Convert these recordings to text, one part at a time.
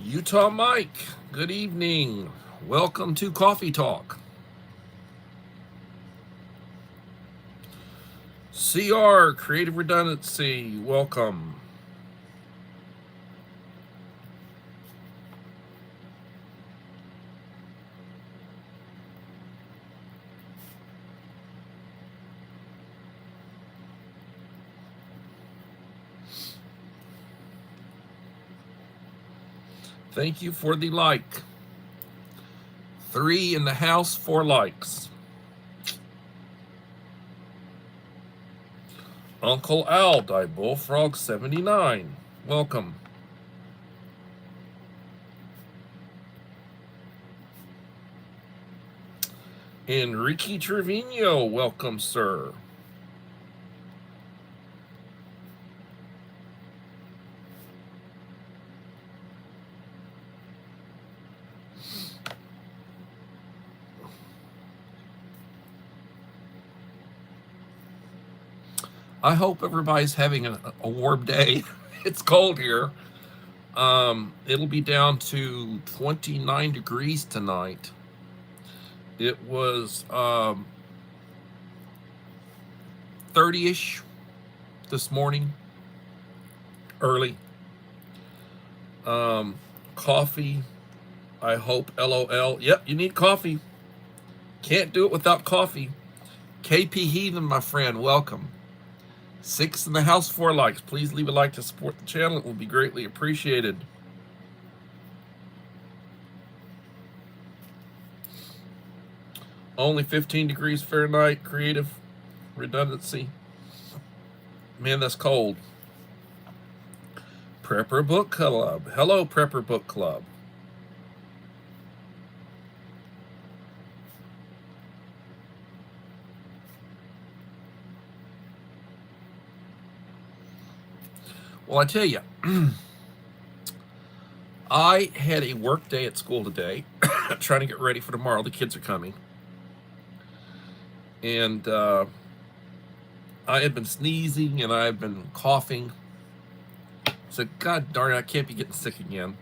Utah Mike, good evening. Welcome to Coffee Talk. CR, Creative Redundancy, welcome. Thank you for the like. 3 in the house, 4 likes. Uncle Al, Die Bullfrog 79, welcome. Enrique Trevino, welcome, sir. I hope everybody's having a warm day. It's cold here. It'll be down to 29 degrees tonight. It was 30-ish this morning, early. Coffee, I hope, LOL. Yep, you need coffee. Can't do it without coffee. KP Heathen, my friend, welcome. 6 in the house, 4 likes. Please leave a like to support the channel. It will be greatly appreciated. Only 15 degrees Fahrenheit, Creative Redundancy. Man, that's cold. Prepper Book Club. Hello, Prepper Book Club. Well, I tell you, I had a work day at school today, trying to get ready for tomorrow. The kids are coming. And I had been sneezing and I've been coughing. So, God darn it, I can't be getting sick again.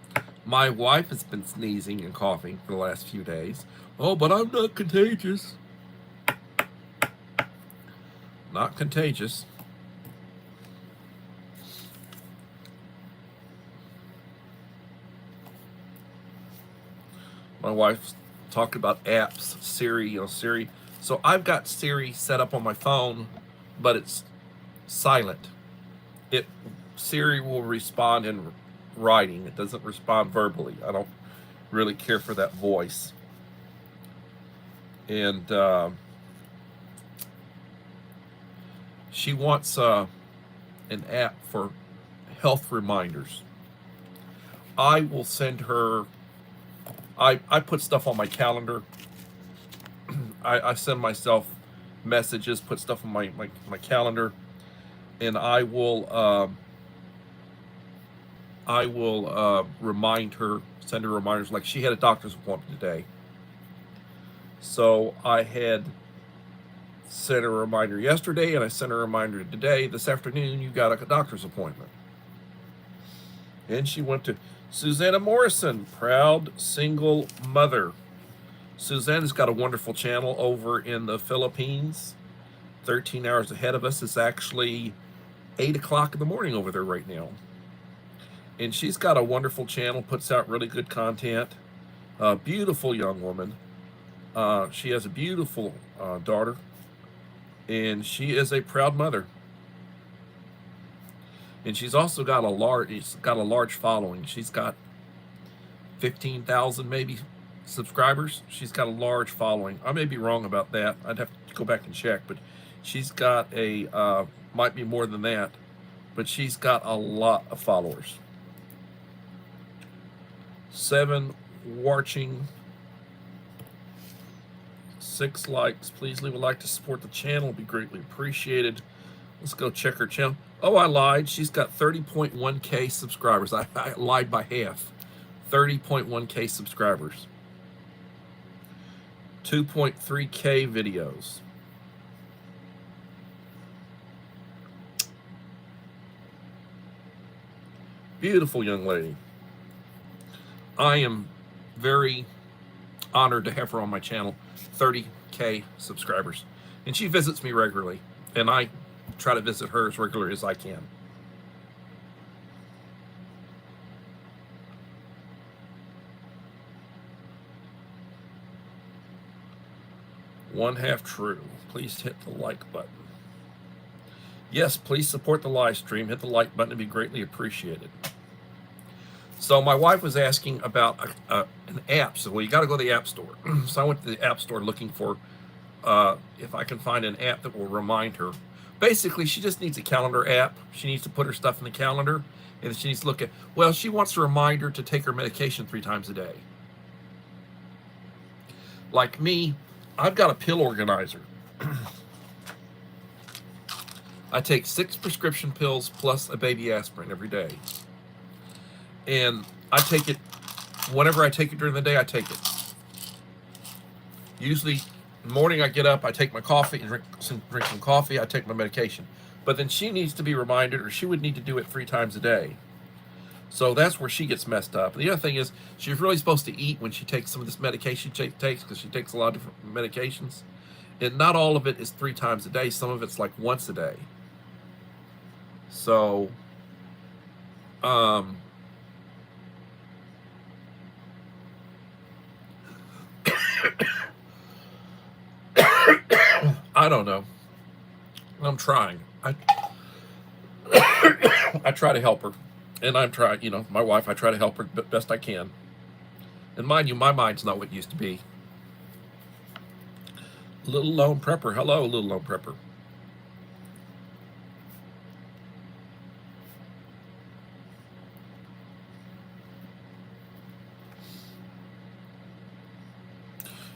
My wife has been sneezing and coughing for the last few days. Oh, but I'm not contagious. Not contagious. My wife's talking about apps, Siri, Siri. So I've got Siri set up on my phone, but it's silent. Siri will respond in writing. It doesn't respond verbally. I don't really care for that voice. And she wants an app for health reminders. I will send her. I put stuff on my calendar. I send myself messages, put stuff on my calendar, and I will remind her, send her reminders. Like, she had a doctor's appointment today, so I had sent her a reminder yesterday, and I sent her a reminder today. This afternoon, you got a doctor's appointment. And she went to Susanna Morrison, proud single mother. Susanna's got a wonderful channel over in the Philippines, 13 hours ahead of us. It's actually 8 o'clock in the morning over there right now. And she's got a wonderful channel, puts out really good content. Beautiful young woman. She has a beautiful daughter, and she is a proud mother. And she's also got a large following. She's got 15,000 maybe subscribers. She's got a large following. I may be wrong about that. I'd have to go back and check, but she's got might be more than that, but she's got a lot of followers. 7 watching, 6 likes. Please leave a like to support the channel. It'll be greatly appreciated. Let's go check her channel. Oh, I lied. She's got 30.1K subscribers. I lied by half. 30.1K subscribers. 2.3K videos. Beautiful young lady. I am very honored to have her on my channel, 30K subscribers. And she visits me regularly, and I try to visit her as regularly as I can. One half true. Please hit the like button. Yes, please support the live stream. Hit the like button to be greatly appreciated. So my wife was asking about an app. So, well, you got to go to the App Store. So I went to the App Store looking for if I can find an app that will remind her. Basically, she just needs a calendar app. She needs to put her stuff in the calendar, and she needs to look at, well, she wants a reminder to take her medication 3 times a day. Like me, I've got a pill organizer. I take 6 prescription pills plus a baby aspirin every day. And I take it, whenever I take it during the day, I take it. Usually, in the morning I get up, I take my coffee and drink some coffee, I take my medication. But then she needs to be reminded, or she would need to do it 3 times a day. So that's where she gets messed up. And the other thing is, she's really supposed to eat when she takes some of this medication she takes, because she takes a lot of different medications. And not all of it is 3 times a day. Some of it's like once a day. So, I don't know. I'm trying. I try to help her, and I'm trying. You know, my wife. I try to help her best I can. And mind you, my mind's not what it used to be. Little Lone Prepper. Hello, Little Lone Prepper.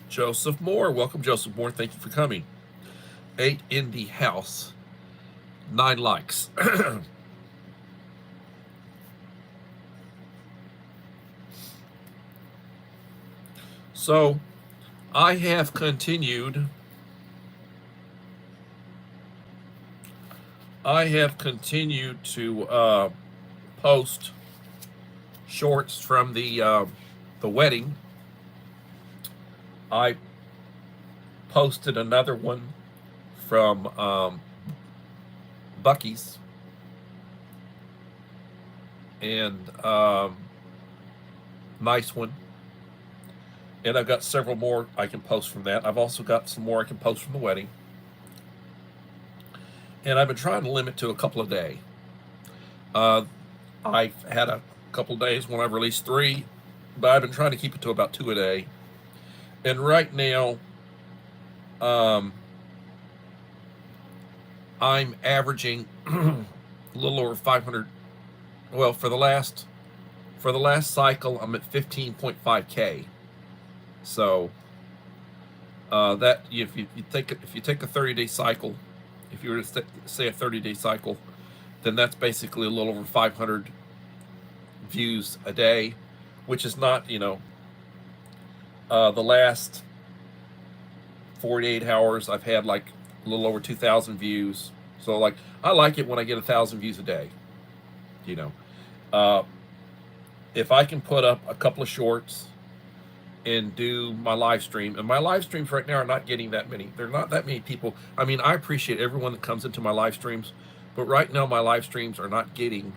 Joseph Moore. Welcome, Joseph Moore. Thank you for coming. 8 in the house. 9 likes. So, I have continued to post shorts from the wedding. I posted another one from Bucky's, and nice one. And I've got several more I can post from that. I've also got some more I can post from the wedding. And I've been trying to limit to a couple a day. I've had a couple of days when I've released 3, but I've been trying to keep it to about 2 a day. And right now, I'm averaging a little over 500. Well, for the last cycle, I'm at 15.5K. So that if you take a 30-day cycle, if you were to say a 30-day cycle, then that's basically a little over 500 views a day, which is not, you know, the last 48 hours I've had like a little over 2,000 views. So like, I like it when I get 1,000 views a day, you know. If I can put up a couple of shorts and do my live stream, and my live streams right now are not getting that many. They're not that many people. I mean, I appreciate everyone that comes into my live streams, but right now my live streams are not getting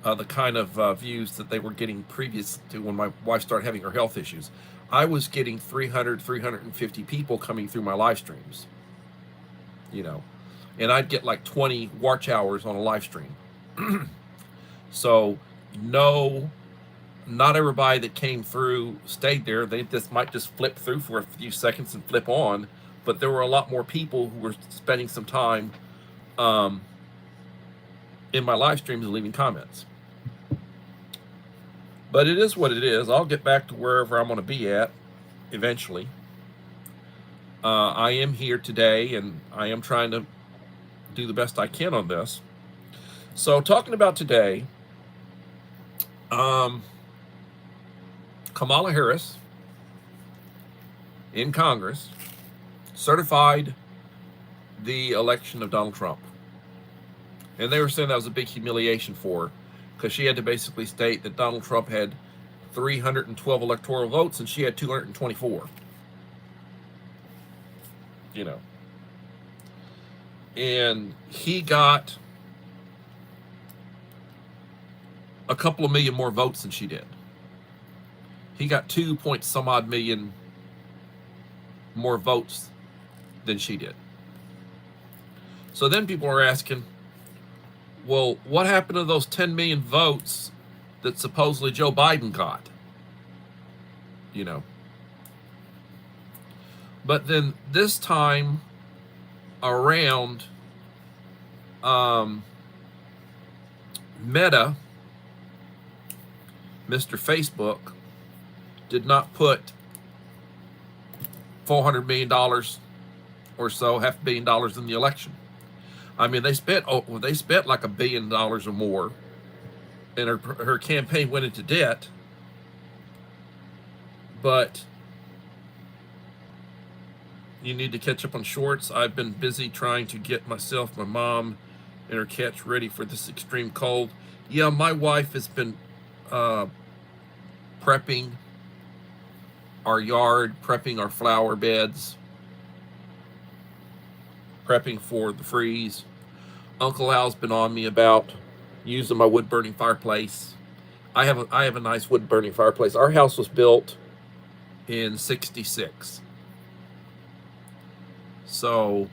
the kind of views that they were getting previous to when my wife started having her health issues. I was getting 300, 350 people coming through my live streams, you know, and I'd get like 20 watch hours on a live stream. So no, not everybody that came through stayed there. They just might just flip through for a few seconds and flip on, but there were a lot more people who were spending some time in my live streams and leaving comments. But it is what it is. I'll get back to wherever I'm going to be at eventually. I am here today, and I am trying to do the best I can on this. So talking about today, Kamala Harris in Congress certified the election of Donald Trump. And they were saying that was a big humiliation for her, because she had to basically state that Donald Trump had 312 electoral votes, and she had 224. You know. And he got a couple of million more votes than she did. He got 2 point some odd million more votes than she did. So then people are asking, well, what happened to those 10 million votes that supposedly Joe Biden got? You know. But then this time around, Meta, Mr. Facebook, did not put $400 million or so, $500 million in the election. I mean, they spent like $1 billion or more, and her campaign went into debt. But you need to catch up on shorts. I've been busy trying to get myself, my mom, and her cats ready for this extreme cold. Yeah, my wife has been prepping our yard, prepping our flower beds, prepping for the freeze. Uncle Al's been on me about using my wood-burning fireplace. I have a nice wood-burning fireplace. Our house was built in '66. So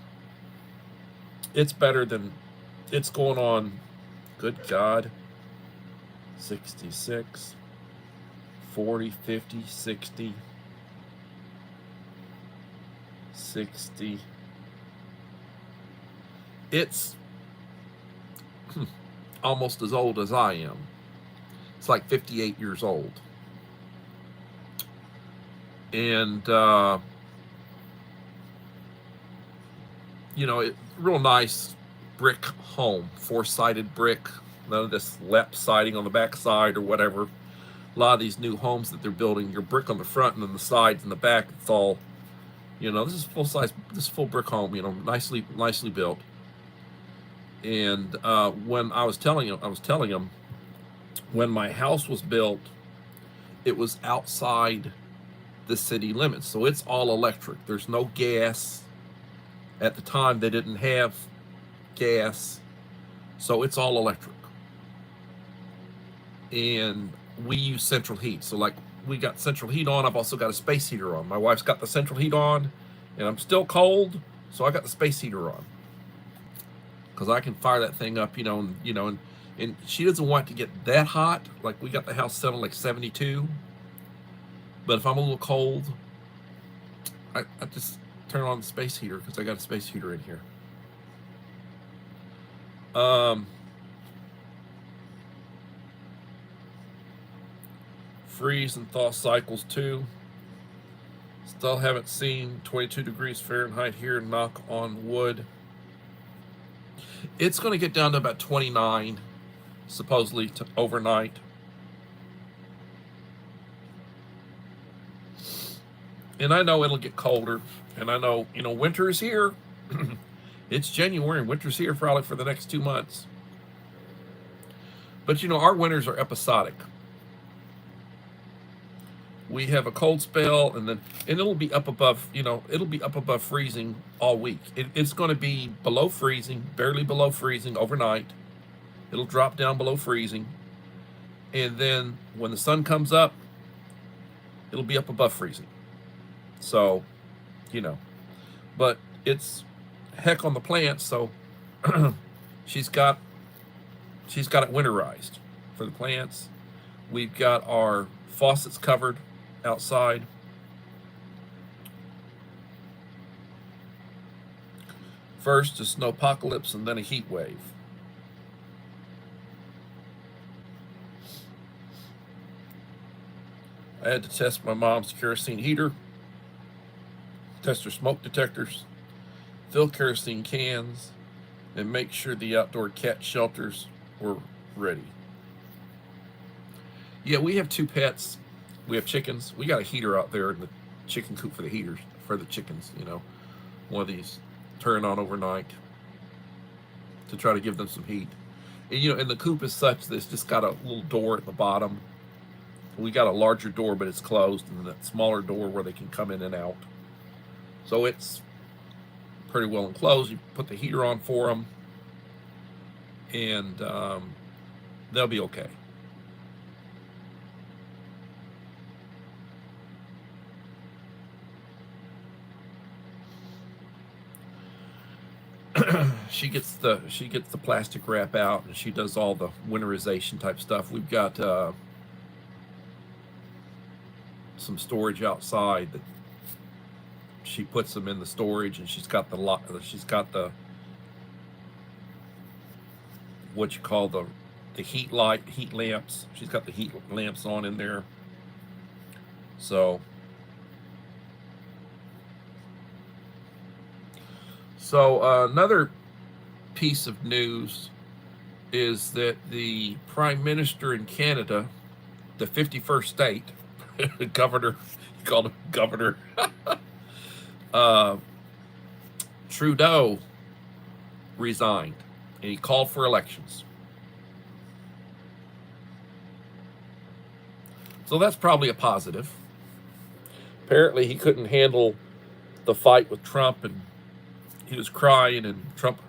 it's better than, it's going on, good God, 66, 40, 50, 60, 60. It's almost as old as I am. It's like 58 years old. And, you know, real nice brick home, 4-sided brick, none of this lap siding on the back side or whatever. A lot of these new homes that they're building, your brick on the front and then the sides and the back, it's all, you know, this is full size, this full brick home, you know, nicely built. And when I was telling him, when my house was built, it was outside the city limits, so it's all electric. There's no gas. At the time, they didn't have gas, so it's all electric. And we use central heat. So like, we got central heat on. I've also got a space heater on. My wife's got the central heat on, and I'm still cold, so I got the space heater on. Because I can fire that thing up, and she doesn't want it to get that hot. Like, we got the house set on like 72. But if I'm a little cold, I just turn on the space heater because I got a space heater in here. Freeze and thaw cycles too. Still haven't seen 22 degrees Fahrenheit here. Knock on wood. It's going to get down to about 29, supposedly, overnight. And I know it'll get colder. And I know, winter is here. It's January and winter's here probably for the next 2 months. But, our winters are episodic. We have a cold spell, and it'll be up above, it'll be up above freezing all week. It's going to be below freezing, barely below freezing overnight. It'll drop down below freezing. And then when the sun comes up, it'll be up above freezing. So, but it's heck on the plants. So she's got it winterized for the plants. We've got our faucets covered outside. First a snowpocalypse and then a heat wave. I had to test my mom's kerosene heater, test her smoke detectors, fill kerosene cans, and make sure the outdoor cat shelters were ready. Yeah, we have 2 pets. We have chickens. We got a heater out there in the chicken coop for the heaters, for the chickens, one of these turn on overnight to try to give them some heat. And, and the coop is such that it's just got a little door at the bottom. We got a larger door, but it's closed, and that smaller door where they can come in and out. So it's pretty well enclosed. You put the heater on for them, and they'll be okay. She gets the plastic wrap out, and she does all the winterization type stuff. We've got some storage outside that she puts them in the storage, and she's got the what you call the heat lamps. She's got the heat lamps on in there. So another piece of news is that the Prime Minister in Canada, the 51st state, governor, he called him governor, Trudeau resigned, and he called for elections. So that's probably a positive. Apparently he couldn't handle the fight with Trump, and he was crying, and Trump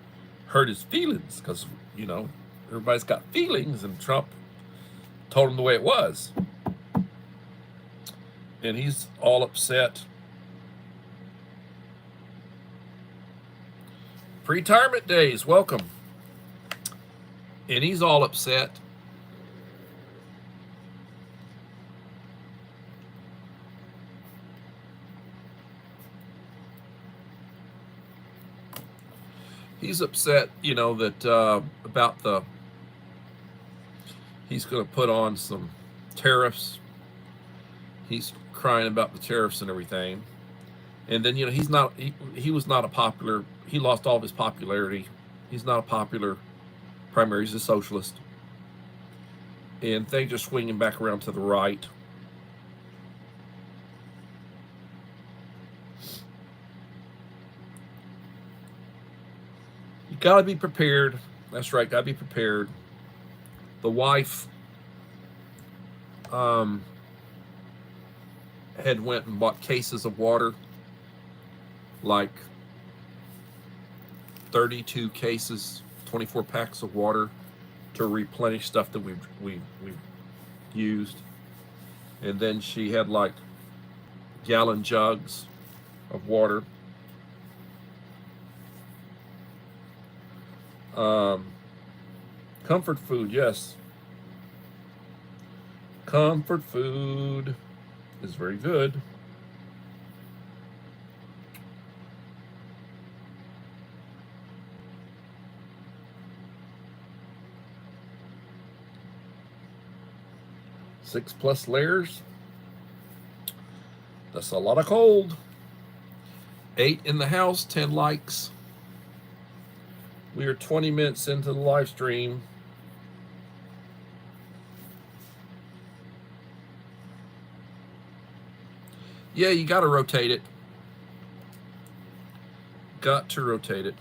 hurt his feelings because, everybody's got feelings, and Trump told him the way it was. And he's all upset. Pre-retirement days, welcome. And he's all upset. He's upset, that about he's going to put on some tariffs. He's crying about the tariffs and everything. And then, he was not a popular, he lost all of his popularity. He's not a popular primary, he's a socialist. And things are swinging back around to the right. You got to be prepared. That's right, got to be prepared. The wife had went and bought cases of water, like 32 cases, 24 packs of water to replenish stuff that we've used. And then she had like gallon jugs of water. Comfort food, yes. Comfort food is very good. Six plus layers. That's a lot of cold. 8 in the house, 10 likes. We are 20 minutes into the live stream. Yeah, you got to rotate it. Got to rotate it.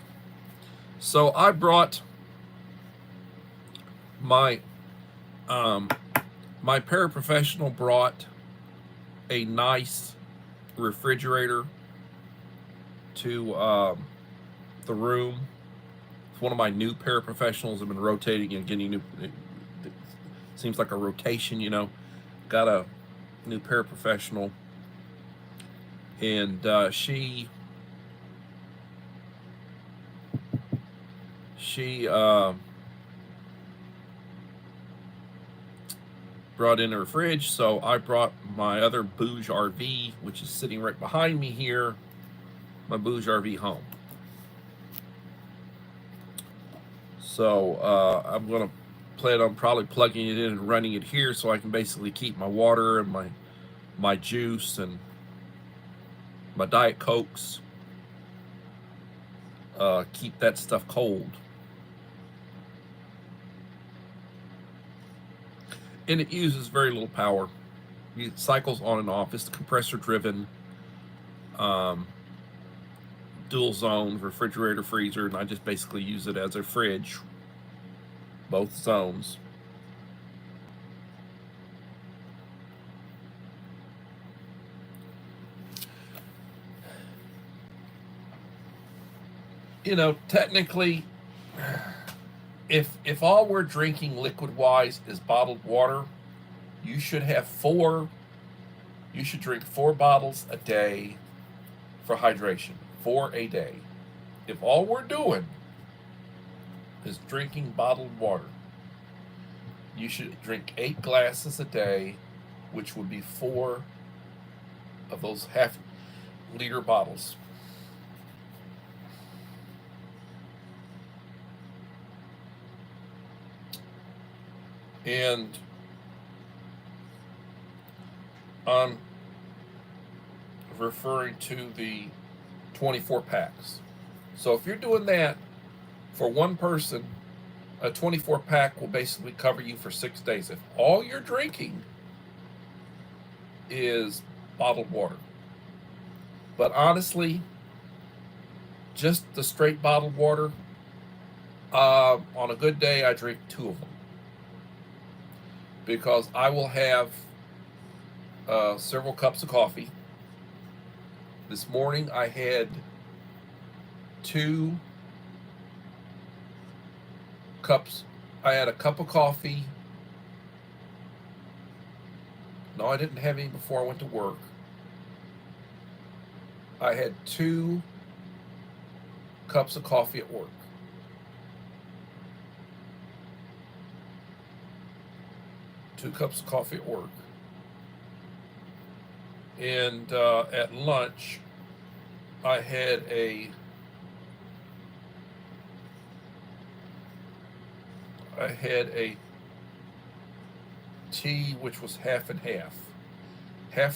So I brought my my paraprofessional brought a nice refrigerator to the room. It's one of my new paraprofessionals. I've been rotating and getting new. It seems like a rotation, Got a new paraprofessional. And she brought in her fridge, so I brought my other Bouge RV, which is sitting right behind me here, my Bouge RV home. So I'm going to plan on probably plugging it in and running it here so I can basically keep my water and my juice and my Diet Cokes, keep that stuff cold. And it uses very little power. It cycles on and off. It's compressor driven, dual zone refrigerator freezer, and I just basically use it as a fridge, both zones. technically, if all we're drinking liquid wise is bottled water, you should have four. You should drink 4 bottles a day for hydration. 4 a day. If all we're doing is drinking bottled water, you should drink 8 glasses a day, which would be 4 of those half-liter bottles. And I'm referring to the 24 packs. So if you're doing that for one person, a 24 pack will basically cover you for 6 days. If all you're drinking is bottled water. But honestly, just the straight bottled water, on a good day, I drink 2 of them. Because I will have several cups of coffee. This morning I had 2 cups. I had a cup of coffee. No, I didn't have any before I went to work. I had 2 cups of coffee at work. Two cups of coffee at work. And at lunch, I had a tea which was half and half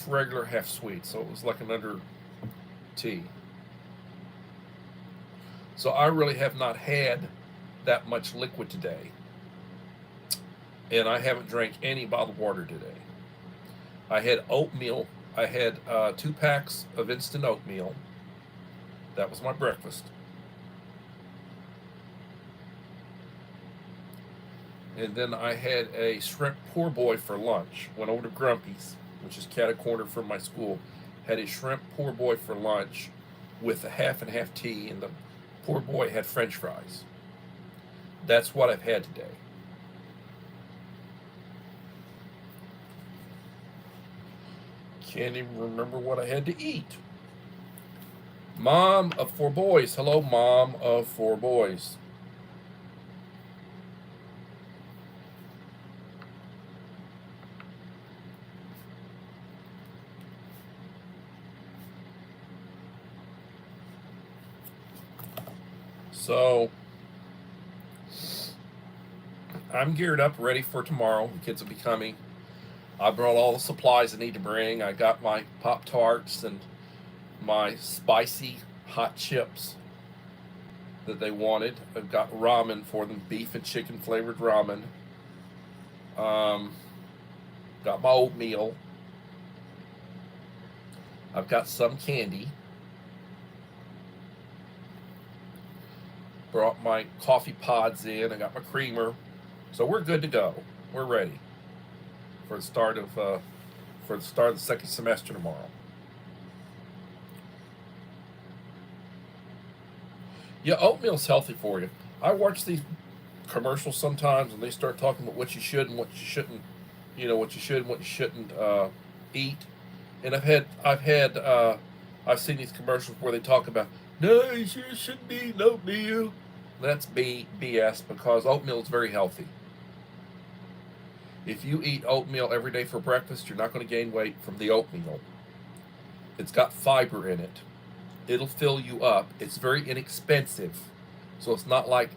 regular, half sweet. So it was like another tea. So I really have not had that much liquid today. And I haven't drank any bottled water today. I had oatmeal. I had 2 packs of instant oatmeal. That was my breakfast. And then I had a shrimp poor boy for lunch. Went over to Grumpy's, which is cat a corner from my school. Had a shrimp poor boy for lunch with a half and half tea, and the poor boy had French fries. That's what I've had today. Can't even remember what I had to eat. Mom of 4 boys. Hello, mom of 4 boys. So I'm geared up, ready for tomorrow. The kids will be coming. I brought all the supplies I need to bring. I got my Pop-Tarts and my spicy hot chips that they wanted. I've got ramen for them, beef and chicken flavored ramen. Got my oatmeal. I've got some candy. Brought my coffee pods in. I got my creamer. So we're good to go. We're ready for the start of the second semester tomorrow. Yeah, oatmeal's healthy for you. I watch these commercials sometimes, and they start talking about what you should and what you shouldn't, what you should and what you shouldn't eat. And I've seen these commercials where they talk about, no, you sure shouldn't eat oatmeal. That's BS, because oatmeal is very healthy. If you eat oatmeal every day for breakfast, you're not going to gain weight from the oatmeal. It's got fiber in it. It'll fill you up. It's very inexpensive. So it's not like,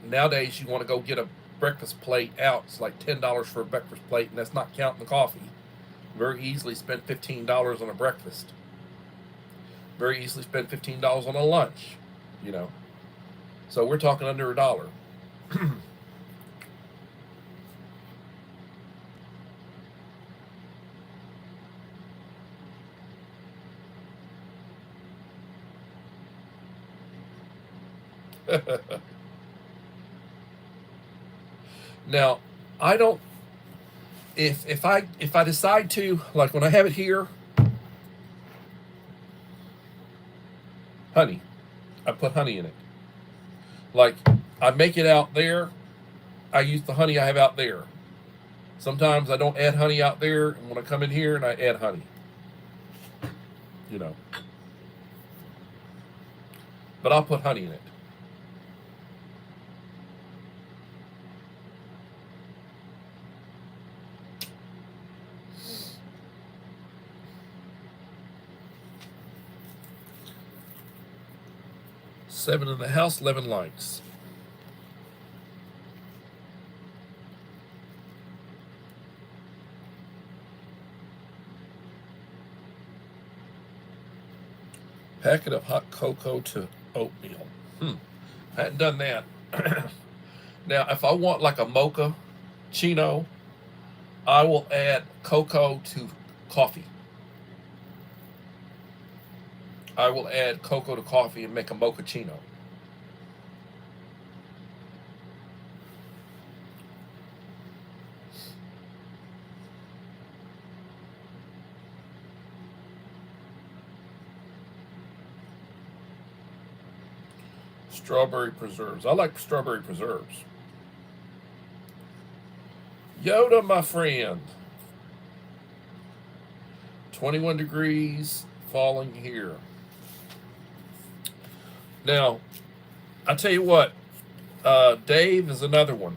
nowadays you want to go get a breakfast plate out. It's like $10 for a breakfast plate, and that's not counting the coffee. Very easily spend $15 on a breakfast. Very easily spend $15 on a lunch, So we're talking under $1. Now, I don't. If I decide to, like when I have it here, honey, I put honey in it. Like, I make it out there, I use the honey I have out there. Sometimes I don't add honey out there, and when I come in here and I add honey, you know. But I'll put honey in it. Seven in the house, 11 likes. Packet of hot cocoa to oatmeal. I hadn't done that. Now, if I want like a mocha chino, I will add cocoa to coffee. I will add cocoa to coffee and make a mochaccino. Strawberry preserves. I like strawberry preserves. Yoda, my friend. 21 degrees, falling here. Now, I tell you what, Dave is another one.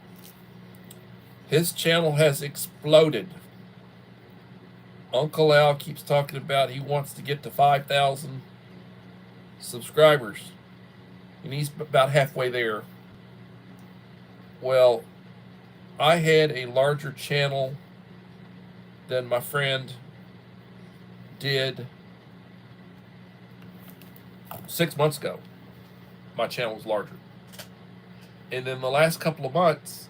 His channel has exploded. Uncle Al keeps talking about he wants to get to 5,000 subscribers. And he's about halfway there. Well, I had a larger channel than my friend did 6 months ago. My channel was larger. And in the last couple of months,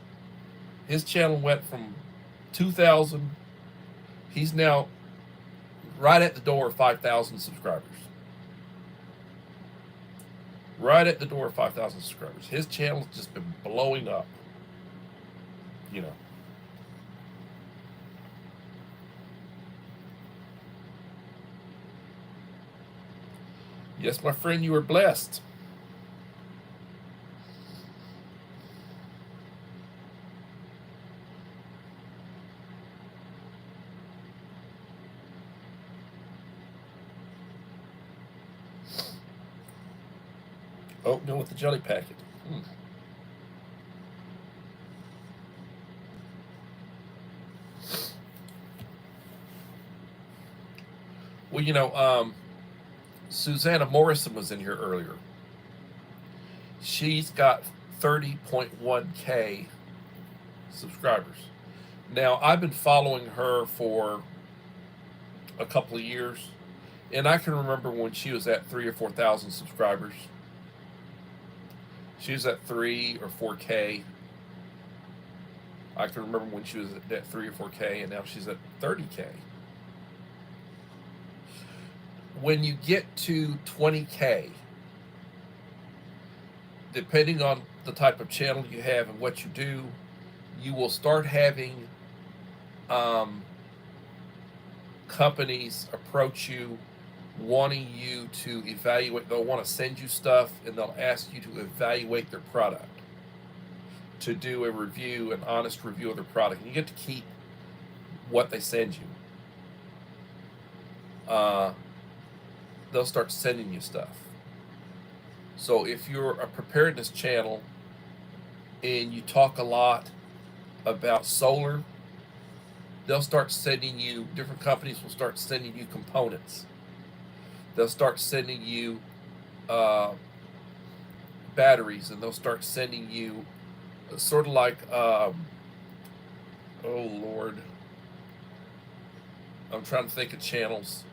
his channel went from 2,000, he's now right at the door of 5,000 subscribers. Right at the door of 5,000 subscribers. His channel's just been blowing up. You know. Yes, my friend, you are blessed. Oatmeal with the jelly packet. Well, you know, Susanna Morrison was in here earlier. She's got 30.1K subscribers. Now, I've been following her for a couple of years, and I can remember when she was at 3,000 or 4,000 subscribers. She was at 3 or 4K. I can remember when she was at 3 or 4K, and now she's at 30K. When you get to 20K, depending on the type of channel you have and what you do, you will start having companies approach you wanting you to evaluate. They'll want to send you stuff and they'll ask you to evaluate their product, to do a review, an honest review of their product. And you get to keep what they send you. They'll start sending you stuff. So if you're a preparedness channel and you talk a lot about solar, they'll start sending you, different companies will start sending you components. They'll start sending you batteries, and they'll start sending you sort of like, oh Lord, I'm trying to think of channels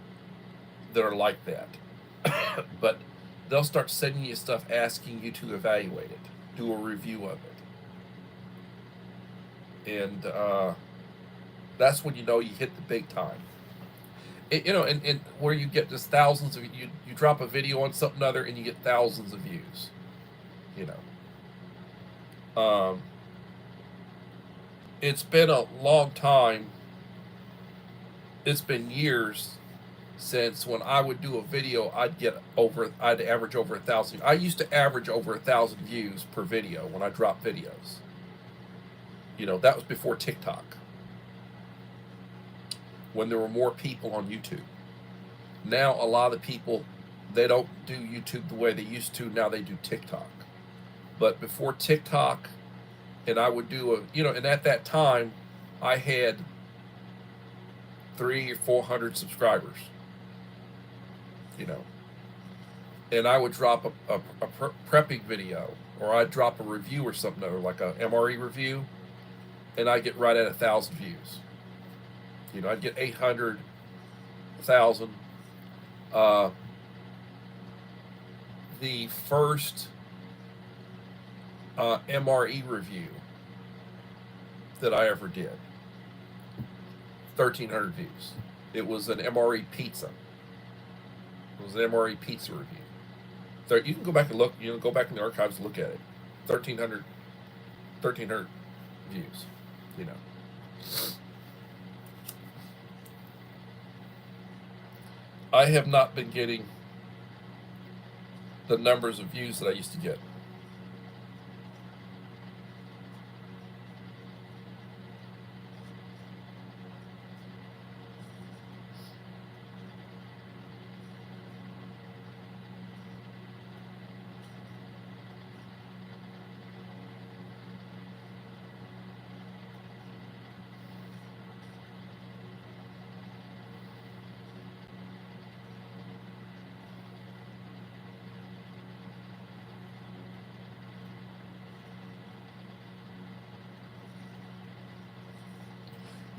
that are like that. But they'll start sending you stuff asking you to evaluate it, do a review of it. And that's when you know you hit the big time. You know, and where you get just thousands of, you drop a video on something other and you get thousands of views, you know. It's been a long time. It's been years since when I would do a video, I'd average over 1,000. I used to average over 1,000 views per video when I dropped videos. That was before TikTok, when there were more people on YouTube. Now a lot of people, they don't do YouTube the way they used to. Now they do TikTok. But before TikTok, and I would do and at that time, I had 300 or 400 subscribers. And I would drop a prepping video, or I'd drop a review or something, or like a MRE review, and I'd get right at 1,000 views. I'd get 800, 1,000. The first MRE review that I ever did, 1,300 views. It was an MRE pizza. It was an MRE pizza review. So you can go back and look. Go back in the archives and look at it. 1,300 views. I have not been getting the numbers of views that I used to get.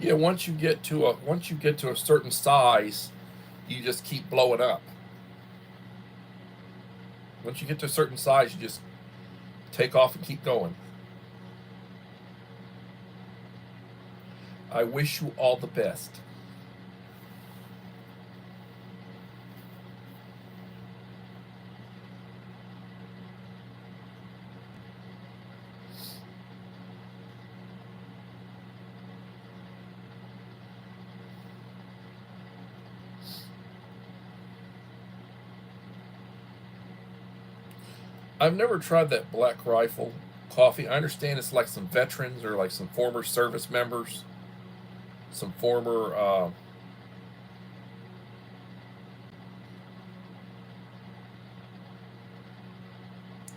Yeah, once you get to a certain size, you just keep blowing up. Once you get to a certain size, you just take off and keep going. I wish you all the best. I've never tried that Black Rifle coffee. I understand it's like some veterans or like some former service members, some former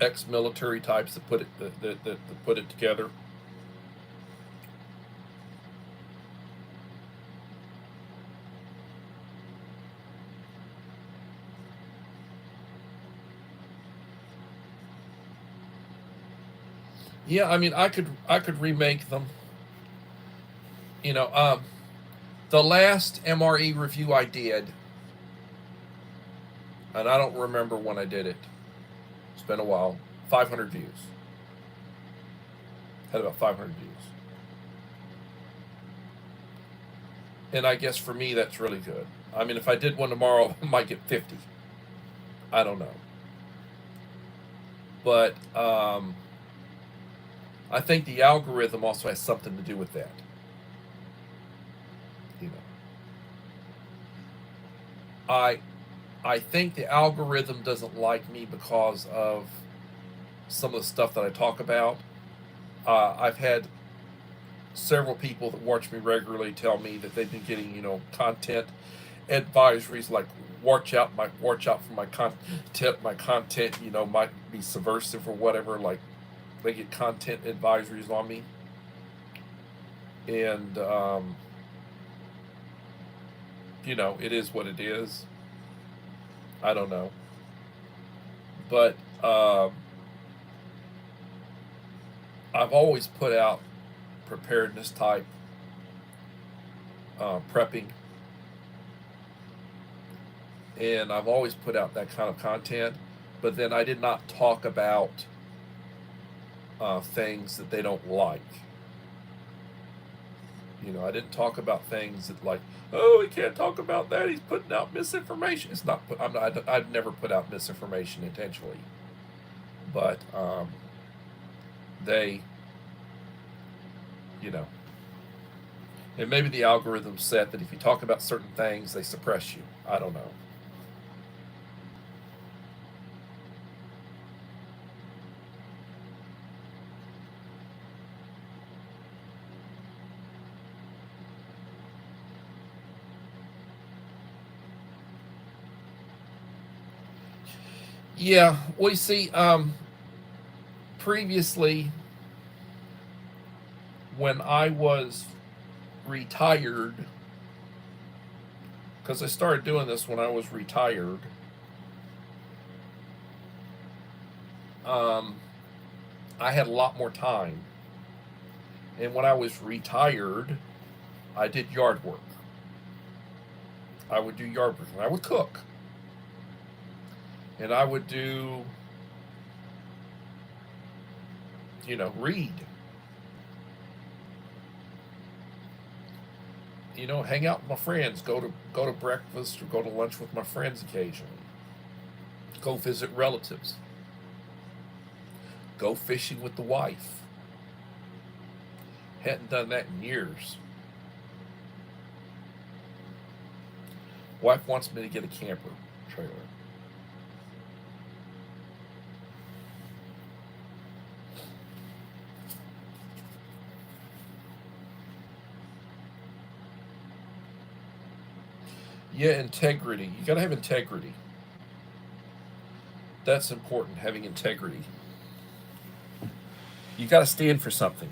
ex-military types that put it together. Yeah, I mean, I could remake them. The last MRE review I did, and I don't remember when I did it. It's been a while. 500 views. Had about 500 views. And I guess for me, that's really good. I mean, if I did one tomorrow, I might get 50. I don't know. But I think the algorithm also has something to do with that. I think the algorithm doesn't like me because of some of the stuff that I talk about. I've had several people that watch me regularly tell me that they've been getting, content advisories like watch out for my content. My content, might be subversive or whatever. Like they get content advisories on me, and it is what it is. I don't know, but I've always put out preparedness type prepping, and I've always put out that kind of content, but then I did not talk about things that they don't like. I didn't talk about things that like, oh, he can't talk about that. He's putting out misinformation. It's not. I've never put out misinformation intentionally, but they, and maybe the algorithm set that if you talk about certain things, they suppress you. I don't know. Yeah, we see. Previously, when I was retired, because I started doing this when I was retired, um, I had a lot more time. And when I was retired, I did yard work. I would do yard work, and I would cook, and I would do, read, hang out with my friends, go to breakfast or go to lunch with my friends occasionally, go visit relatives, go fishing with the wife. Hadn't done that in years. Wife wants me to get a camper trailer. Yeah, integrity. You got to have integrity. That's important, having integrity. You got to stand for something.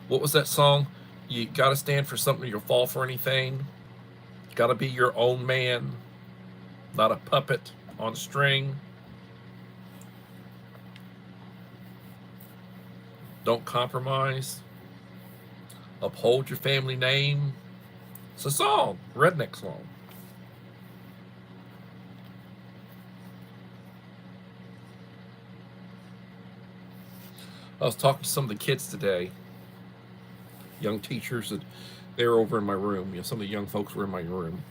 What was that song? You got to stand for something, you'll fall for anything. Got to be your own man, not a puppet on a string. Don't compromise. Uphold your family name. It's a song, redneck song. I was talking to some of the kids today, young teachers, that they were over in my room. Some of the young folks were in my room.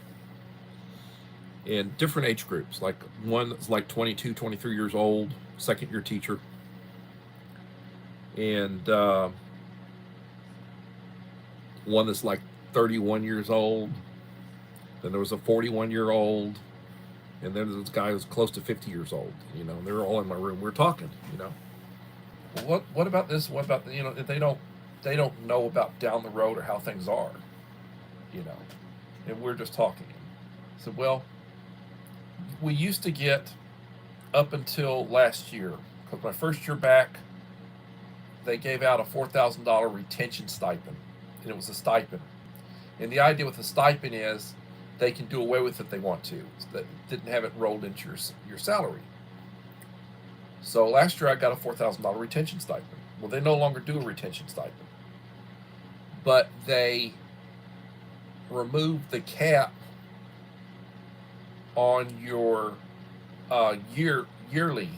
And different age groups, like one that's like 22, 23 years old, second year teacher. And one that's like 31 years old. Then there was a 41-year-old. And then this guy who's close to 50 years old. They were all in my room. We're talking, What about this? What about they don't know about down the road or how things are, and we're just talking. So, well, we used to get up until last year, because my first year back, they gave out a $4,000 retention stipend, and it was a stipend. And the idea with the stipend is they can do away with it if they want to. That didn't have it rolled into your salary. So last year I got a $4,000 retention stipend. Well, they no longer do a retention stipend, but they removed the cap on your yearly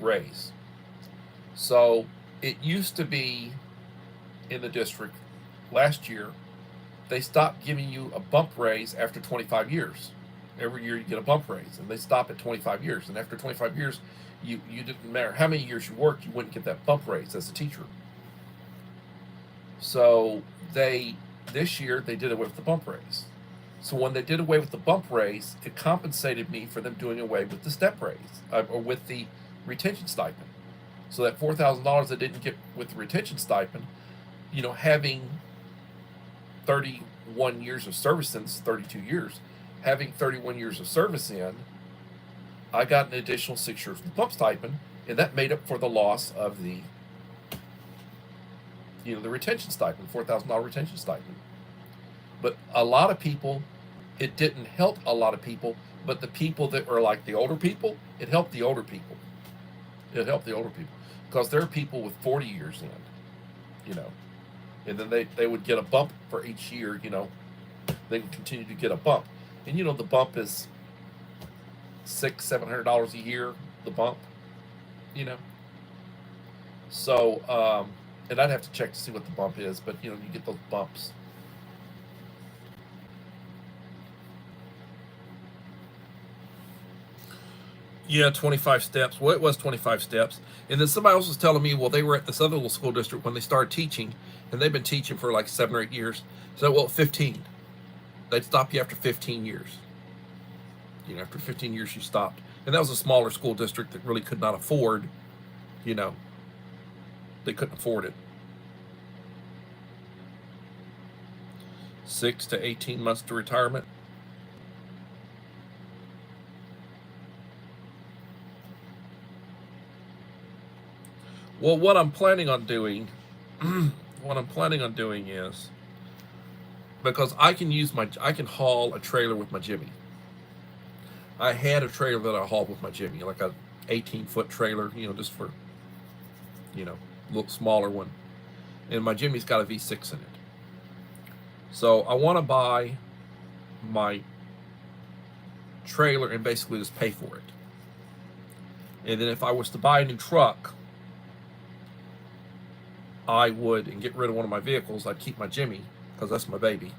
raise. So it used to be in the district last year, they stopped giving you a bump raise after 25 years. Every year you get a bump raise, and they stop at 25 years. And after 25 years, you didn't matter how many years you worked, you wouldn't get that bump raise as a teacher. So this year they did away with the bump raise. So when they did away with the bump raise, it compensated me for them doing away with the step raise, or with the retention stipend. So that $4,000 I didn't get with the retention stipend, having 31 years of service, since 32 years, having 31 years of service in, I got an additional 6 years of the bump stipend, and that made up for the loss of the retention stipend, $4,000 retention stipend. But a lot of people, it didn't help a lot of people, but the people that are like the older people, it helped the older people. It helped the older people, because there are people with 40 years in, and then they would get a bump for each year, they would continue to get a bump. And the bump is $600-700 a year, the bump, So, and I'd have to check to see what the bump is, but you get those bumps. Yeah, 25 steps. Well, it was 25 steps. And then somebody else was telling me, well, they were at this other little school district when they started teaching, and they've been teaching for like 7 or 8 years. So, well, 15. they'd stop you after 15 years. After 15 years, you stopped. And that was a smaller school district that really could not afford, you know, they couldn't afford it. 6 to 18 months to retirement. Well, what I'm planning on doing, is, because I can haul a trailer with my Jimmy. I had a trailer that I hauled with my Jimmy, like a 18-foot trailer, just for, a little smaller one. And my Jimmy's got a V6 in it. So I want to buy my trailer and basically just pay for it. And then if I was to buy a new truck, I would, and get rid of one of my vehicles, I'd keep my Jimmy, because that's my baby.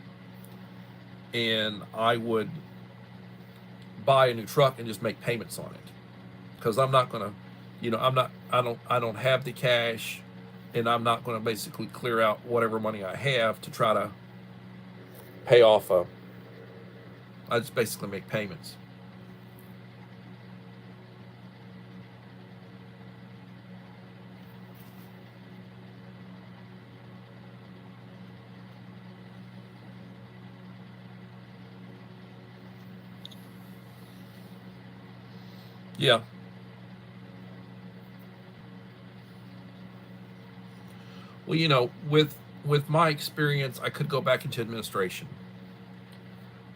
And I would buy a new truck and just make payments on it. Because I'm not going to, I don't have the cash, and I'm not going to basically clear out whatever money I have to try to pay off I just basically make payments. Yeah. Well, with my experience, I could go back into administration.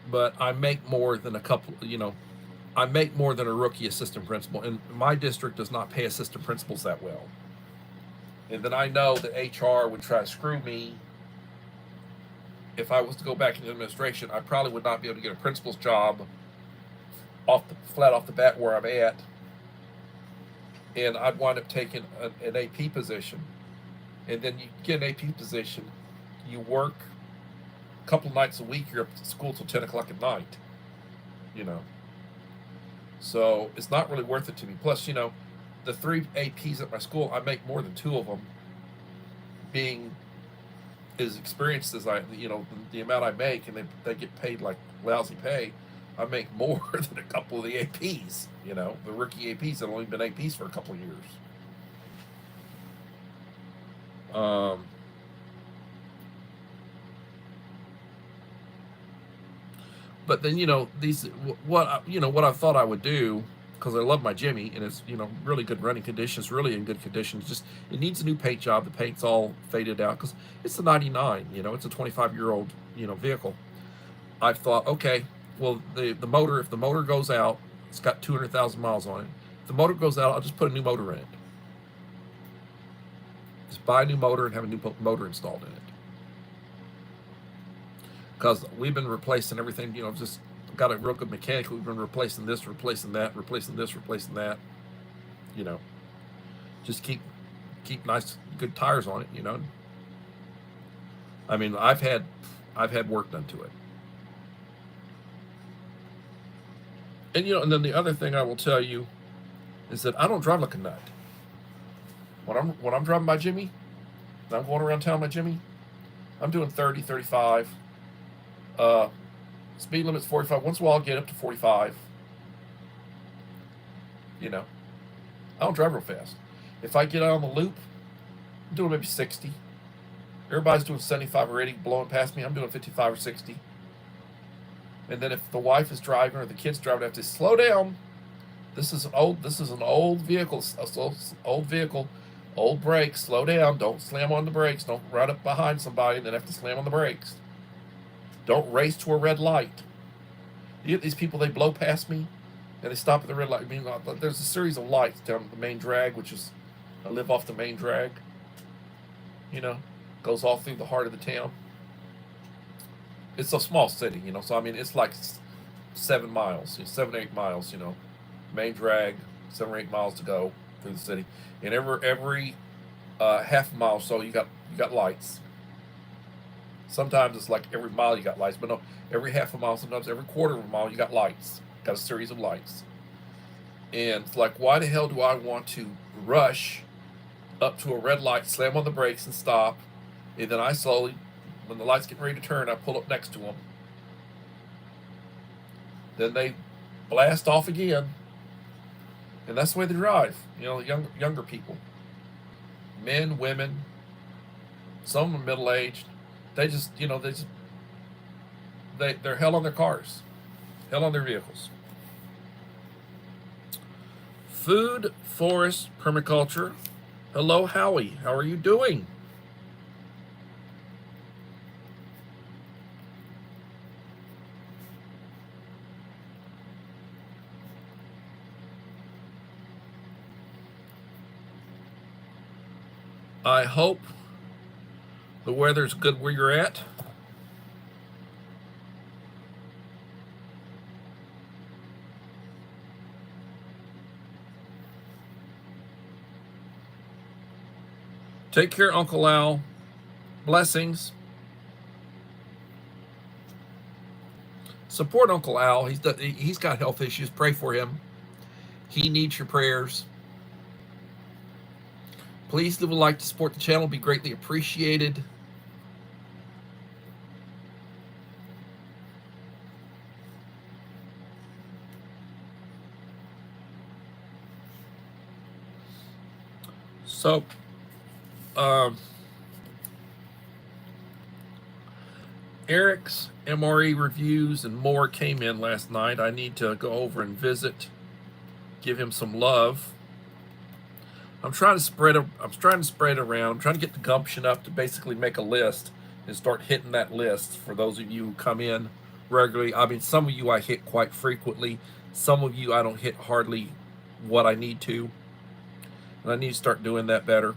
But I make more than I make more than a rookie assistant principal, and my district does not pay assistant principals that well. And then I know that HR would try to screw me. If I was to go back into administration, I probably would not be able to get a principal's job flat off the bat where I'm at, and I'd wind up taking an AP position. And then you get an AP position, you work a couple of nights a week, you're up to school till 10 o'clock at night. So it's not really worth it to me. Plus, the 3 APs at my school, I make more than 2 of them, being as experienced as the amount I make, and they get paid like lousy pay. I make more than a couple of the APs, the rookie APs that have only been APs for a couple of years. But then what I thought I would do, because I love my Jimmy, and it's really good running conditions, really in good conditions. Just it needs a new paint job. The paint's all faded out because it's a '99. It's a 25-year-old vehicle. I've thought, okay, well the motor, if the motor goes out, it's got 200,000 miles on it. If the motor goes out, I'll just put a new motor in it. Just buy a new motor and have a new motor installed in it. Because we've been replacing everything, just got a real good mechanic. We've been replacing this, replacing that, replacing this, replacing that. Just keep nice, good tires on it. I mean, I've had work done to it. And and then the other thing I will tell you is that I don't drive like a nut. When I'm driving my Jimmy, and I'm going around town my Jimmy, I'm doing 30, 35. Speed limit's 45. Once in a while I'll get up to 45. I don't drive real fast. If I get out on the loop, I'm doing maybe 60. Everybody's doing 75 or 80 blowing past me. I'm doing 55 or 60. And then if the wife is driving or the kid's driving, I have to slow down. This is an old vehicle, old brakes, slow down. Don't slam on the brakes. Don't run up behind somebody and then have to slam on the brakes. Don't race to a red light. You get these people, they blow past me and they stop at the red light. I mean, there's a series of lights down the main drag, which is, I live off the main drag. Goes all through the heart of the town. It's a small city, so I mean, it's like 7 miles, 7 or 8 miles, main drag, 7 or 8 miles to go through the city. And every half a mile or so, you got lights. Sometimes it's like every mile you got lights, but no, every half a mile, sometimes every quarter of a mile you got lights. Got a series of lights. And it's like, why the hell do I want to rush up to a red light, slam on the brakes and stop, and then I slowly, when the lights get ready to turn, I pull up next to them, Then they blast off again. And that's the way they drive. You know, younger people. Men, women, some are middle-aged. They just, you know, they're hell on their cars. Hell on their vehicles. Food, forest, permaculture. Hello, Howie. How are you doing? I hope the weather's good where you're at. Take care, Uncle Al. Blessings. Support Uncle Al. He's got health issues. Pray for him. He needs your prayers. Please leave a like to support the channel. Be greatly appreciated. So, Eric's MRE reviews and more came in last night. I need to go over and visit, give him some love. I'm trying to spread it around. I'm trying to get the gumption up to basically make a list and start hitting that list for those of you who come in regularly. I mean, some of you I hit quite frequently. Some of you I don't hit hardly what I need to. And I need to start doing that better.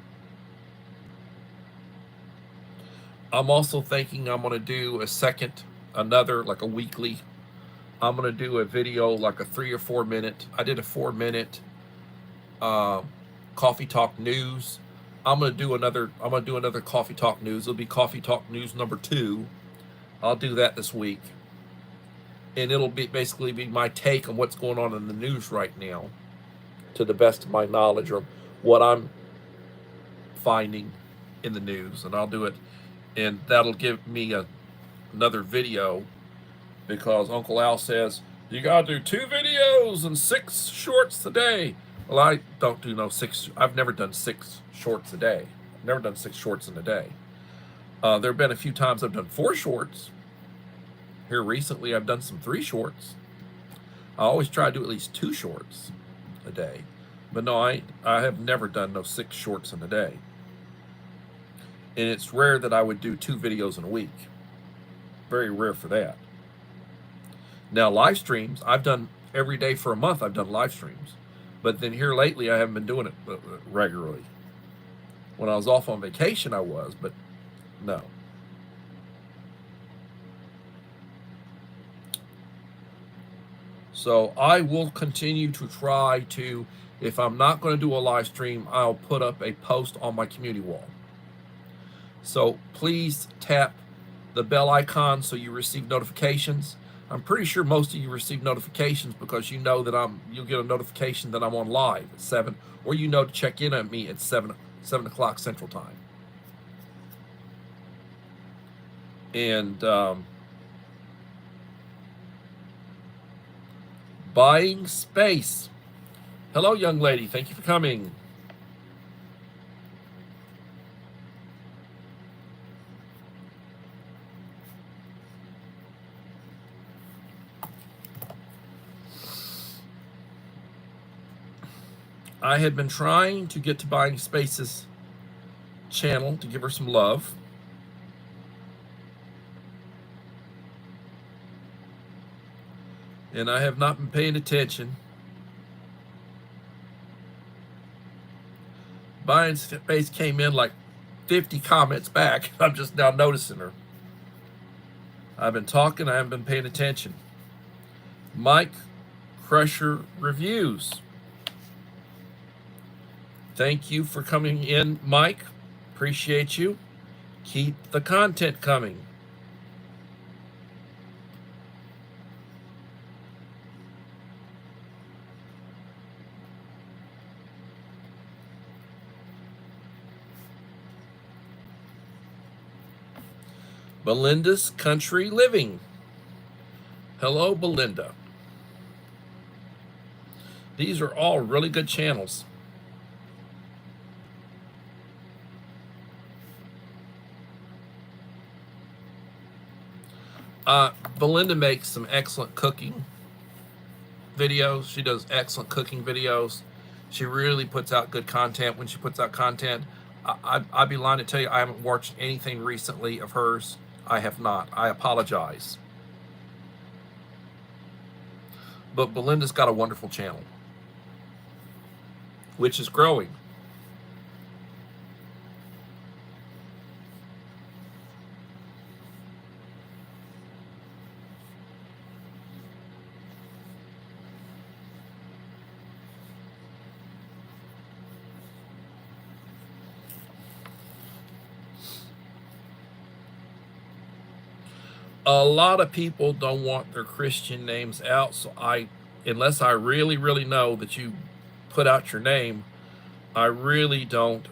I'm also thinking I'm going to do another like a weekly. I'm going to do a video like a 3 or 4 minute. I did a 4-minute Coffee Talk News. I'm going to do another Coffee Talk News. It'll be Coffee Talk News number 2. I'll do that this week. And it'll basically be my take on what's going on in the news right now, to the best of my knowledge, or what I'm finding in the news. And I'll do it, and that'll give me another video, because Uncle Al says, you gotta do 2 videos and 6 shorts a day. Well, I don't do no 6, I've never done 6 shorts a day. I've never done 6 shorts in a day. There have been a few times I've done 4 shorts. Here recently I've done some 3 shorts. I always try to do at least 2 shorts a day. But no, I have never done no 6 shorts in a day. And it's rare that I would do 2 videos in a week. Very rare for that. Now, live streams, I've done every day for a month. I've done live streams. But then here lately, I haven't been doing it regularly. When I was off on vacation, I was, but no. So I will continue to try to, if I'm not going to do a live stream, I'll put up a post on my community wall. So please tap the bell icon so you receive notifications. I'm pretty sure most of you receive notifications because you know that you'll get a notification that I'm on live at 7, or you know to check in on me at 7 o'clock Central Time. And buying space. Hello, young lady. Thank you for coming. I had been trying to get to Buying Space's channel to give her some love. And I have not been paying attention. Buying Space came in like 50 comments back. I'm just now noticing her. I've been talking, I haven't been paying attention. Mike Crusher Reviews. Thank you for coming in, Mike. Appreciate you. Keep the content coming. Belinda's Country Living. Hello, Belinda. These are all really good channels. Belinda makes some excellent cooking videos. She does excellent cooking videos. She really puts out good content. When she puts out content, I'd be lying to tell you I haven't watched anything recently of hers. I have not. I apologize. But Belinda's got a wonderful channel, which is growing. A lot of people don't want their Christian names out, so unless I really, really know that you put out your name, I really don't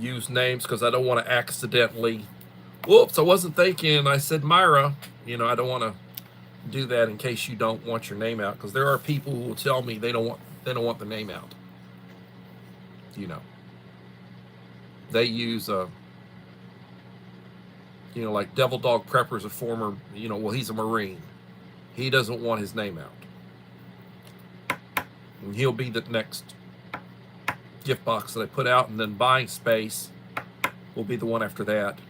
use names because I don't want to accidentally, whoops, I wasn't thinking, I said Myra. You know, I don't want to do that in case you don't want your name out, because there are people who will tell me they don't want the name out. You know, they use you know, like Devil Dog Prepper's a former, you know, well, he's a Marine. He doesn't want his name out. And he'll be the next gift box that I put out, and then Buying Space will be the one after that.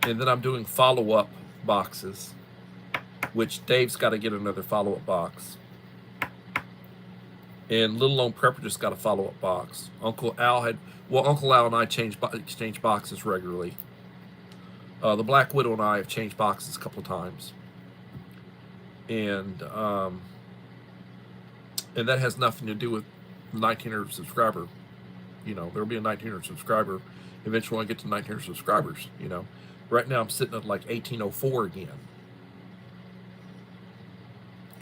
And then I'm doing follow-up boxes, which Dave's got to get another follow-up box. And Little Lone Prepper just got a follow-up box. Uncle Al and I exchange boxes regularly. The Black Widow and I have changed boxes a couple of times. And that has nothing to do with 1,900 subscriber. You know, there'll be a 1,900 subscriber eventually when I get to 1,900 subscribers, you know. Right now I'm sitting at like 1,804 again.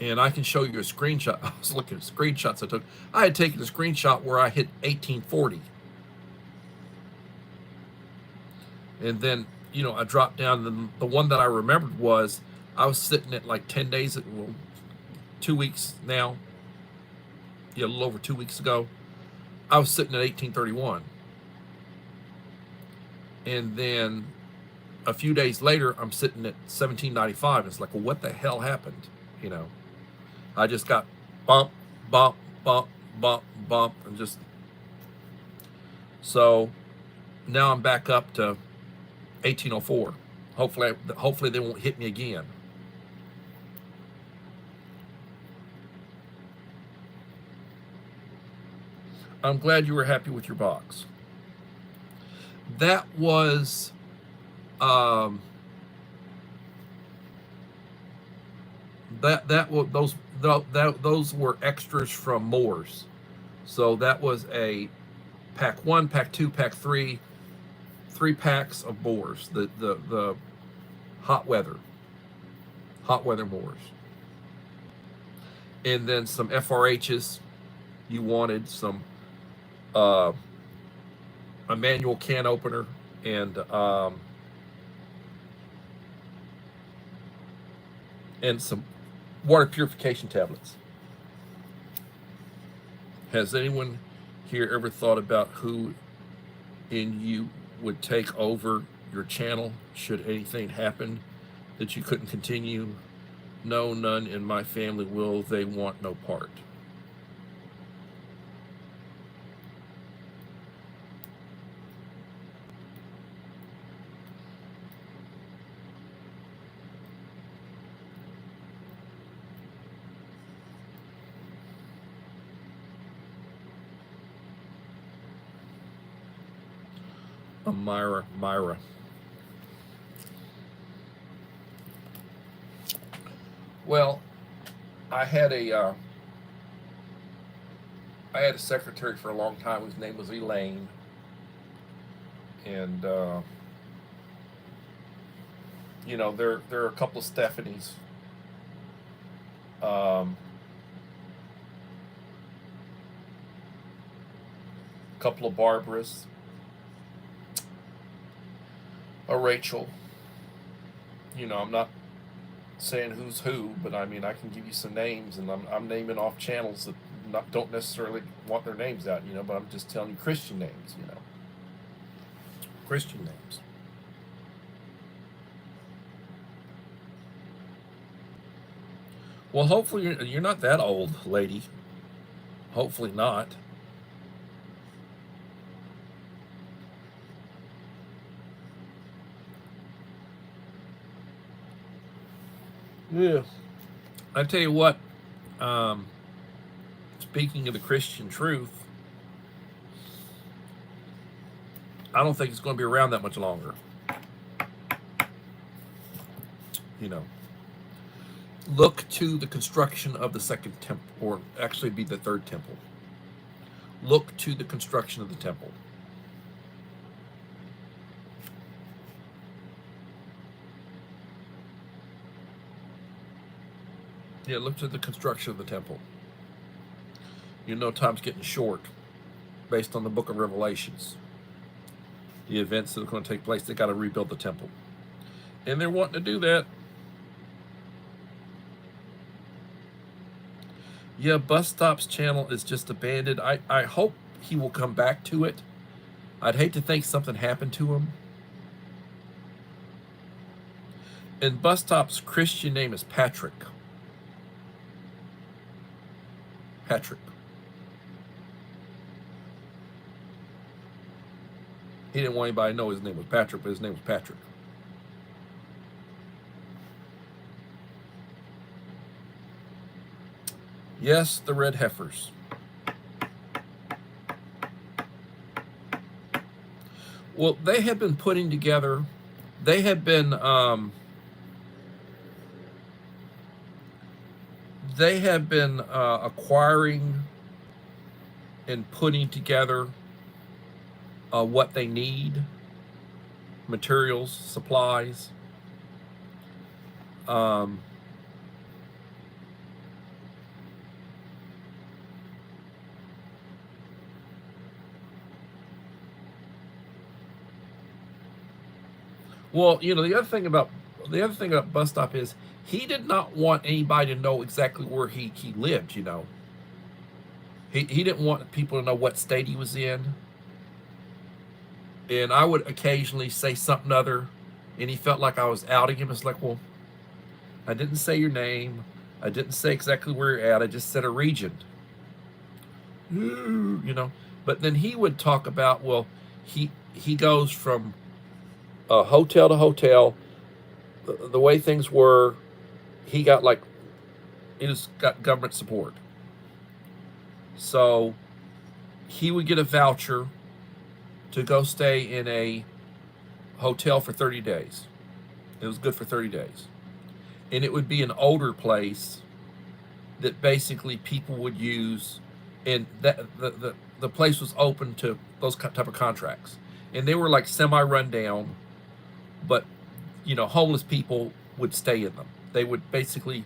And I can show you a screenshot. I was looking at screenshots I took. I had taken a screenshot where I hit 1,840. And then, you know, I dropped down. The one that I remembered was I was sitting at like 10 days, well, 2 weeks now. Yeah, a little over 2 weeks ago. I was sitting at 1,831. And then a few days later, I'm sitting at 1,795. It's like, well, what the hell happened? You know, I just got bump, bump, bump, bump, bump, and just. So now I'm back up to 1,804. Hopefully they won't hit me again. I'm glad you were happy with your box. That was those were extras from Moore's. So that was a pack 1, pack 2, pack 3, 3 packs of Moore's, the hot weather Moore's. And then some FRHs. You wanted some a manual can opener and some water purification tablets. Has anyone here ever thought about who in you would take over your channel should anything happen that you couldn't continue? No, none in my family will. They want no part. Myra. Well, I had a secretary for a long time whose name was Elaine, and you know, there are a couple of Stephanies. Couple of Barbaras, a Rachel. You know, I'm not saying who's who, but I mean, I can give you some names, and I'm naming off channels that don't necessarily want their names out, but I'm just telling you Christian names, Christian names. Well, hopefully you're not that old, lady. Hopefully not. Yeah. I tell you what, speaking of the Christian truth, I don't think it's going to be around that much longer. Look to the construction of the second temple, or actually be the third temple. Look to the construction of the temple. Yeah, look to the construction of the temple. Time's getting short based on the book of Revelations. The events that are going to take place, they got to rebuild the temple. And they're wanting to do that. Yeah, Bus Stop's channel is just abandoned. I hope he will come back to it. I'd hate to think something happened to him. And Bus Stop's Christian name is Patrick. Patrick. He didn't want anybody to know his name was Patrick, but his name was Patrick. Yes, the red heifers. Well, they have been putting together, they have been acquiring and putting together what they need, materials, supplies. Well, the other thing about Bus Stop is he did not want anybody to know exactly where he lived. He didn't want people to know what state he was in. And I would occasionally say something other, and he felt like I was outing him. It's like, well, I didn't say your name. I didn't say exactly where you're at. I just said a region. But then he would talk about, well, he goes from hotel to hotel. The way things were, he just got government support. So he would get a voucher to go stay in a hotel for 30 days. It was good for 30 days. And it would be an older place that basically people would use, and that the place was open to those type of contracts. And they were like semi-rundown, but homeless people would stay in them. They would basically,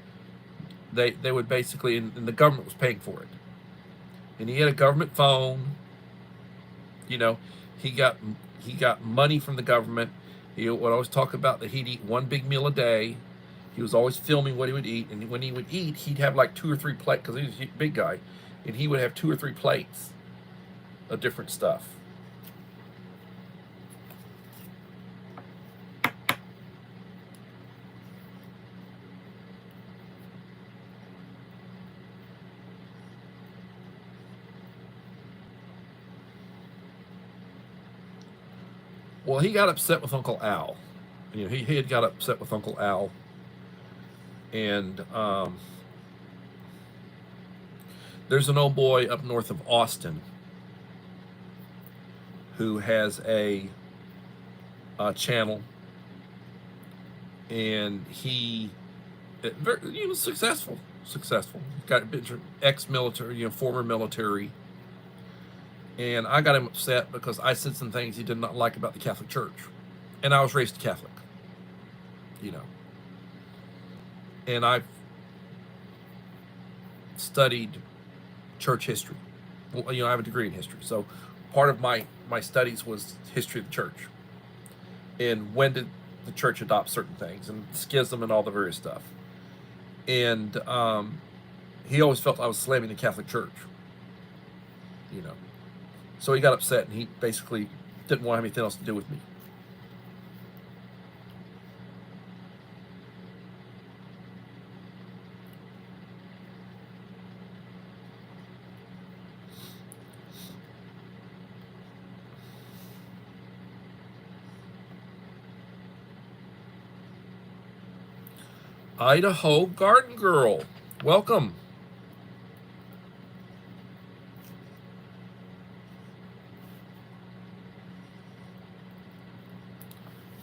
and the government was paying for it. And he had a government phone. He got money from the government. He would always talk about that he'd eat one big meal a day. He was always filming what he would eat, and when he would eat, he'd have like 2 or 3 plates, because he was a big guy, and he would have 2 or 3 plates of different stuff. Well, he got upset with Uncle Al. He had got upset with Uncle Al. And there's an old boy up north of Austin who has a channel. And he, very, successful. Got ex-military, former military. And I got him upset because I said some things he did not like about the Catholic Church. And I was raised Catholic. And I've studied church history. Well, I have a degree in history. So part of my studies was history of the church. And when did the church adopt certain things, and schism and all the various stuff. And he always felt I was slamming the Catholic Church, you know. So he got upset, and he basically didn't want to have anything else to do with me. Idaho Garden Girl, welcome.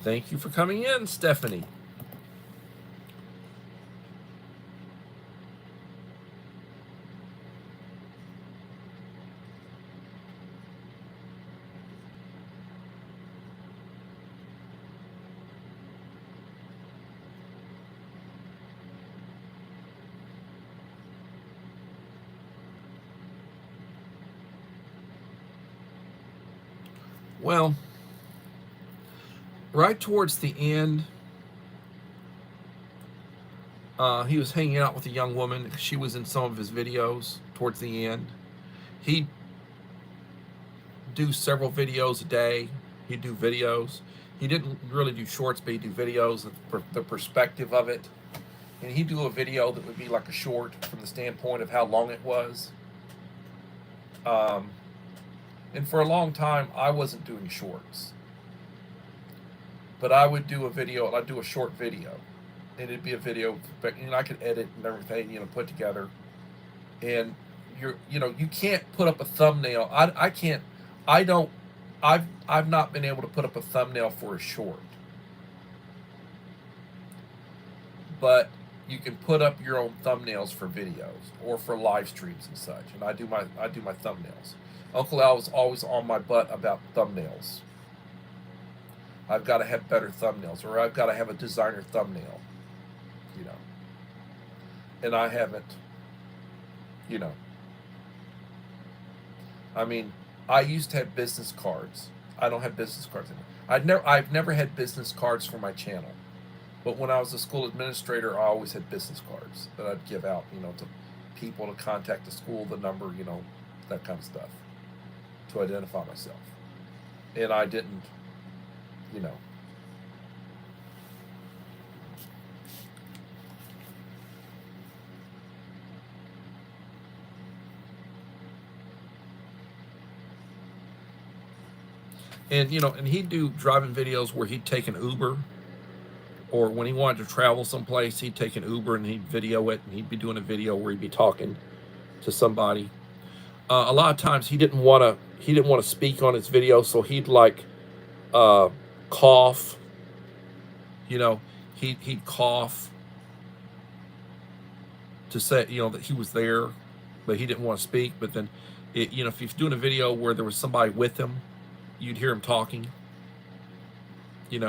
Thank you for coming in, Stephanie. Well, right towards the end, he was hanging out with a young woman. She was in some of his videos towards the end. He'd do several videos a day. He'd do videos. He didn't really do shorts, but he'd do videos, the perspective of it. And he'd do a video that would be like a short from the standpoint of how long it was. And for a long time, I wasn't doing shorts. But I would do a video, I'd do a short video. And it'd be a video, but I could edit and everything, put together. And you can't put up a thumbnail. I've not been able to put up a thumbnail for a short. But you can put up your own thumbnails for videos or for live streams and such. And I do my thumbnails. Uncle Al was always on my butt about thumbnails. I've got to have better thumbnails, or I've got to have a designer thumbnail. And I haven't, I mean, I used to have business cards. I don't have business cards anymore. I've never had business cards for my channel. But when I was a school administrator, I always had business cards that I'd give out, to people to contact the school, the number, that kind of stuff, to identify myself. And I didn't, And he'd do driving videos where he'd take an Uber, or when he wanted to travel someplace, he'd take an Uber and he'd video it, and he'd be doing a video where he'd be talking to somebody. A lot of times he didn't want to speak on his video, so he'd cough. He'd cough to say that he was there, but he didn't want to speak. But then, if he's doing a video where there was somebody with him, you'd hear him talking. He's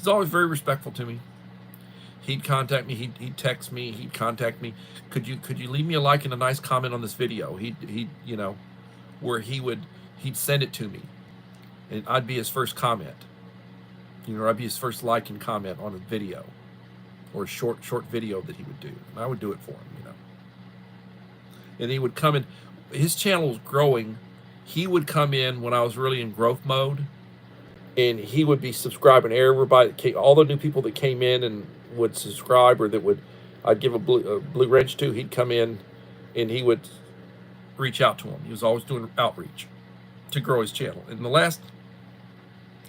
always very respectful to me. He'd contact me. He'd text me. He'd contact me. Could you leave me a like and a nice comment on this video? Where he'd send it to me, and I'd be his first comment. I'd be his first like and comment on a video, or a short video that he would do, and I would do it for him. And he would come in. His channel was growing. He would come in when I was really in growth mode, and he would be subscribing everybody, all the new people that came in and would subscribe, or that I'd give a blue wrench to. He'd come in, and he would reach out to him. He was always doing outreach to grow his channel. And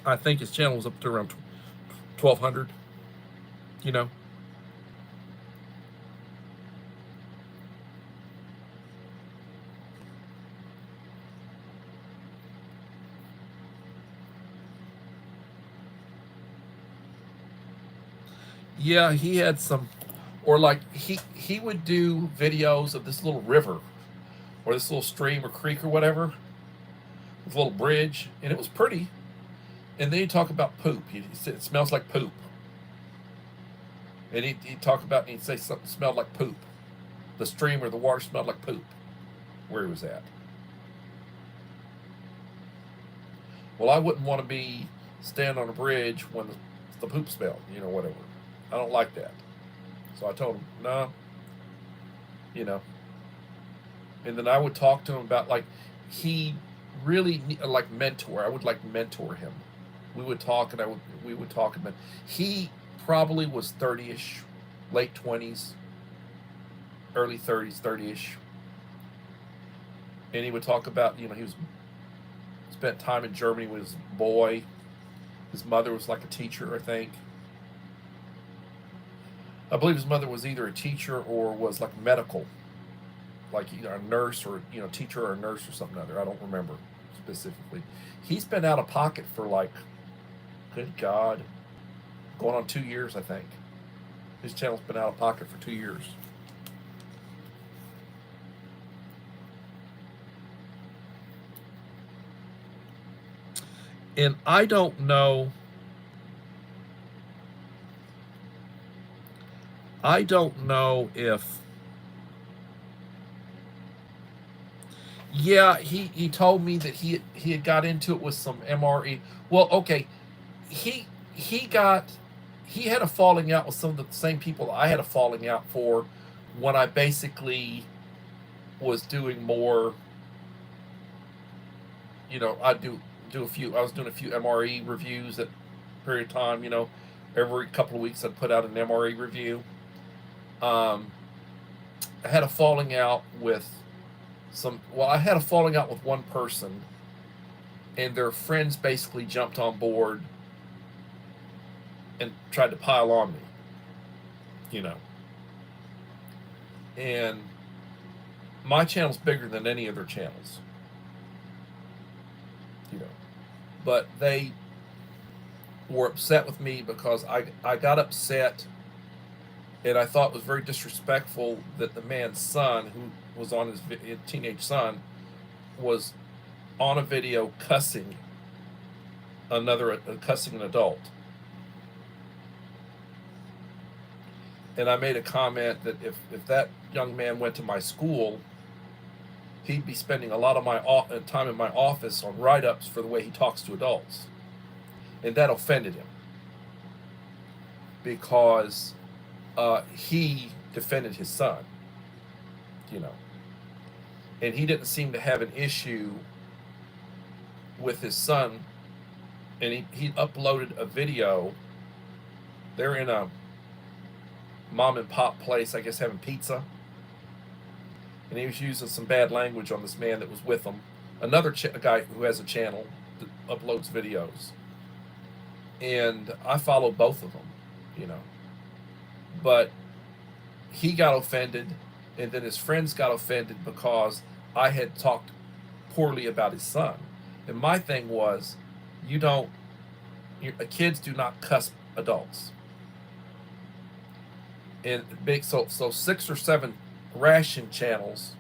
I think his channel was up to around 1,200. Yeah, he had some, or like he would do videos of this little river, or this little stream or creek or whatever, with a little bridge, and it was pretty. And then he'd talk about poop. He said it smells like poop. And he'd talk about, and he'd say something smelled like poop. The stream or the water smelled like poop, where he was at. Well, I wouldn't want to be standing on a bridge when the poop smelled, whatever. I don't like that. So I told him, no, you know. And then I would talk to him about, like, he really, like, mentor. I would, like, mentor him. We would talk, and we would talk, and he probably was 30-ish, late 20s, early 30s, 30-ish. And he would talk about, he was spent time in Germany with his boy. His mother was like a teacher, I think. I believe his mother was either a teacher or was like medical, like either a nurse or teacher or a nurse or something other. I don't remember specifically. He's been out of pocket for, like, good God, going on 2 years, I think. His channel's been out of pocket for 2 years. And I don't know. If. Yeah, he told me that he had got into it with some MRE. Well, okay, he he got he had a falling out with some of the same people I had a falling out for when I basically was doing more. I was doing a few MRE reviews at a period of time. Every couple of weeks I'd put out an MRE review. I had a falling out with I had a falling out with one person, and their friends basically jumped on board and tried to pile on me, you know. And my channel's bigger than any of their channels, you know. But they were upset with me because I got upset, and I thought it was very disrespectful that the man's son, who was on his teenage son, was on a video cussing cussing an adult. And I made a comment that if that young man went to my school, he'd be spending a lot of my time in my office on write-ups for the way he talks to adults. And that offended him because he defended his son, and he didn't seem to have an issue with his son. And he uploaded a video. They're in a mom and pop place, I guess, having pizza, and he was using some bad language on this man that was with him, another guy who has a channel that uploads videos. And I followed both of them, but he got offended, and then his friends got offended because I had talked poorly about his son. And my thing was, kids do not cuss adults. And so 6 or 7 ration channels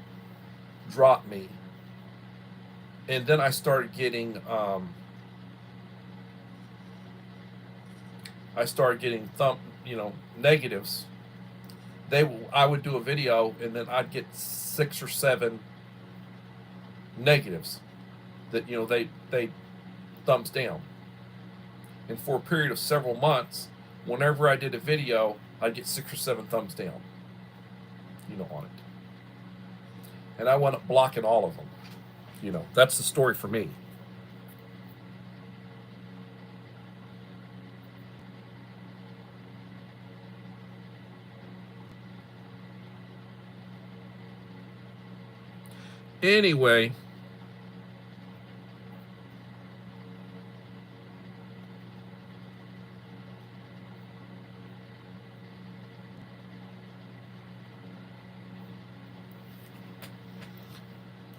dropped me, and then I started getting negatives. I would do a video, and then I'd get 6 or 7 negatives that they thumbs down. And for a period of several months, whenever I did a video, I'd get 6 or 7 thumbs down, on it. And I wound up blocking all of them. That's the story for me. Anyway,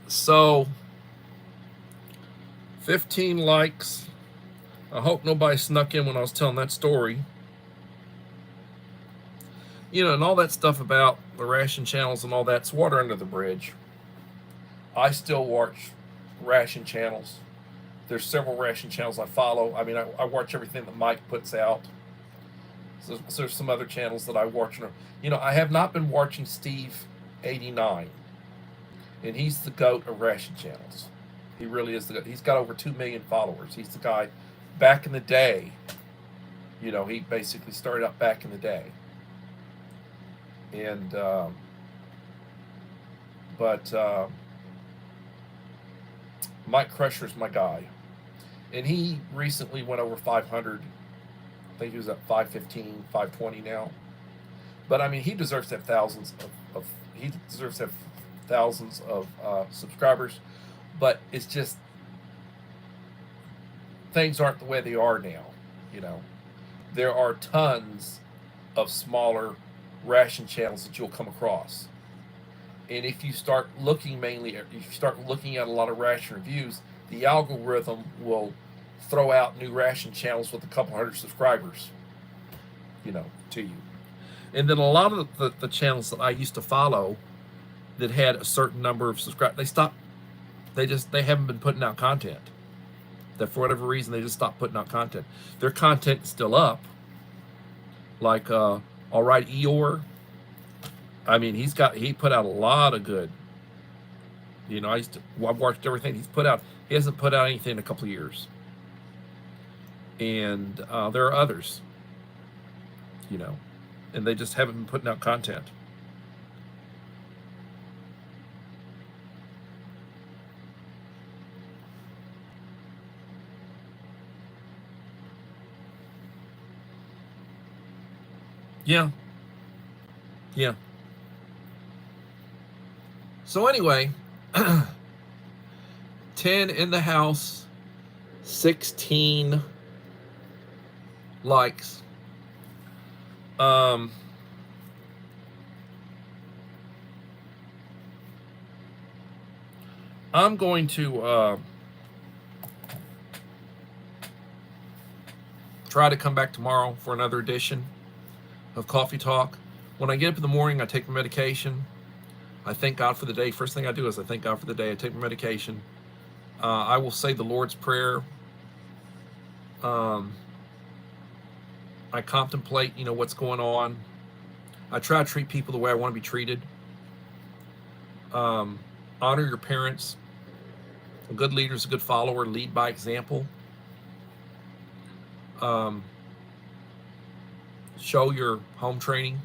so 15 likes. I hope nobody snuck in when I was telling that story. And all that stuff about the ration channels and all that's water under the bridge. I still watch ration channels. There's several ration channels I follow. I mean, I watch everything that Mike puts out. So there's some other channels that I watch. I have not been watching Steve89. And he's the GOAT of ration channels. He really is the GOAT. He's got over 2 million followers. He's the guy. Back in the day, You know, he basically started up back in the day. And, but Mike Crusher's my guy. And he recently went over 500. I think he was at 515, 520 now. But I mean, he deserves to have thousands of subscribers. But it's just, things aren't the way they are now. You know, there are tons of smaller ration channels that you'll come across. And if you start looking at a lot of ration reviews, the algorithm will throw out new ration channels with a couple hundred subscribers, you know, to you. And then a lot of the channels that I used to follow that had a certain number of subscribers, they stopped. They haven't been putting out content. That for whatever reason they just stopped putting out content. Their content is still up. Like All Right Eeyore. I mean, he put out a lot of good. You know, I've watched everything he's put out. He hasn't put out anything in a couple of years. And there are others, you know, and they just haven't been putting out content. Yeah. Yeah. So anyway, 10 in the house, 16 likes. I'm going to try to come back tomorrow for another edition of Coffee Talk. When I get up in the morning, I take my medication. I thank God for the day. First thing I do is I thank God for the day. I take my medication. I will say the Lord's Prayer. I contemplate, you know, what's going on. I try to treat people the way I want to be treated. Honor your parents. A good leader is a good follower. Lead by example. Show your home training.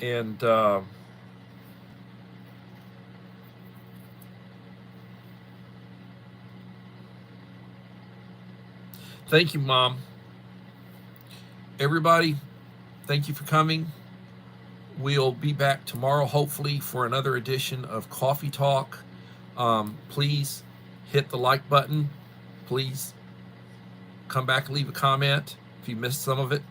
And thank you, Mom. Everybody, thank you for coming. We'll be back tomorrow, hopefully, for another edition of Coffee Talk. Please hit the like button. Please come back and leave a comment if you missed some of it.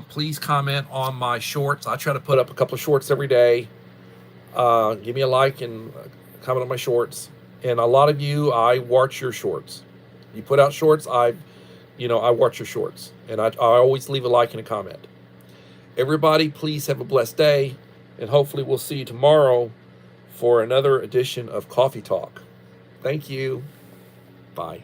Please comment on my shorts. I try to put up a couple of shorts every day. Give me a like and comment on my shorts. And a lot of you, I watch your shorts. You put out shorts, I watch your shorts. And I always leave a like and a comment. Everybody, please have a blessed day. And hopefully we'll see you tomorrow for another edition of Coffee Talk. Thank you. Bye.